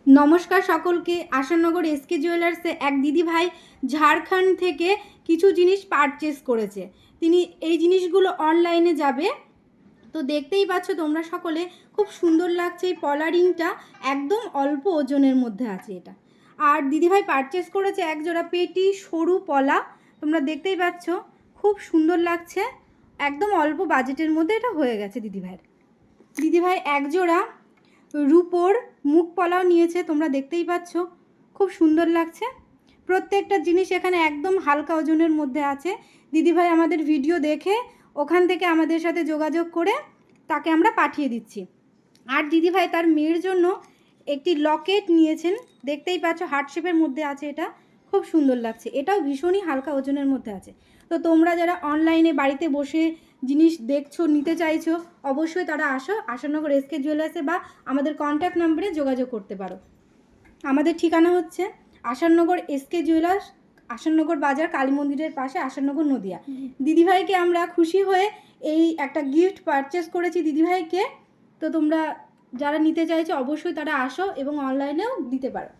নমস্কার সকলকে। আশানগর এসকে জুয়েলার্সে এক দিদি ভাই ঝাড়খণ্ড থেকে কিছু জিনিস পারচেস করেছে। তিনি এই জিনিসগুলো অনলাইনে যাবে, তো দেখতেই পাচ্ছ তোমরা সকলে। খুব সুন্দর লাগছে এই পলারিংটা, একদম অল্প ওজনের মধ্যে আছে এটা। আর দিদিভাই পারচেস করেছে এক জোড়া পেটি সরু পলা, তোমরা দেখতেই পাচ্ছ খুব সুন্দর লাগছে। একদম অল্প বাজেটের মধ্যে এটা হয়ে গেছে দিদিভাইয়ের। দিদিভাই এক জোড়া রূপোর মুখ পলাও নিয়েছে, তোমরা দেখতেই পাচ্ছ খুব সুন্দর লাগছে। প্রত্যেকটা জিনিস এখানে একদম হালকা ওজনের মধ্যে আছে। দিদিভাই আমাদের ভিডিও দেখে ওখান থেকে আমাদের সাথে যোগাযোগ করে তাকে আমরা পাঠিয়ে দিচ্ছি। আর দিদিভাই তার মেয়ের জন্য একটি লকেট নিয়েছেন, দেখতেই পাচ্ছ হার্ট শেপের মধ্যে আছে, এটা খুব সুন্দর লাগছে। এটাও ভীষণই হালকা ওজনের মধ্যে আছে। তো তোমরা যারা অনলাইনে বাড়িতে বসে জিনিস দেখছো, নিতে চাইছো, অবশ্যই তারা আসো আশানগর এসকে জুয়েলার্সে বা আমাদের কন্ট্যাক্ট নাম্বারে যোগাযোগ করতে পারো। আমাদের ঠিকানা হচ্ছে আশানগর এসকে জুয়েলার্স, আশানগর বাজার, কালী মন্দিরের পাশে, আশানগর, নদিয়া। দিদিভাইকে আমরা খুশি হয়ে এই একটা গিফট পারচেস করেছি দিদিভাইকে। তো তোমরা যারা নিতে চাইছো অবশ্যই তারা আসো এবং অনলাইনেও দিতে পারো।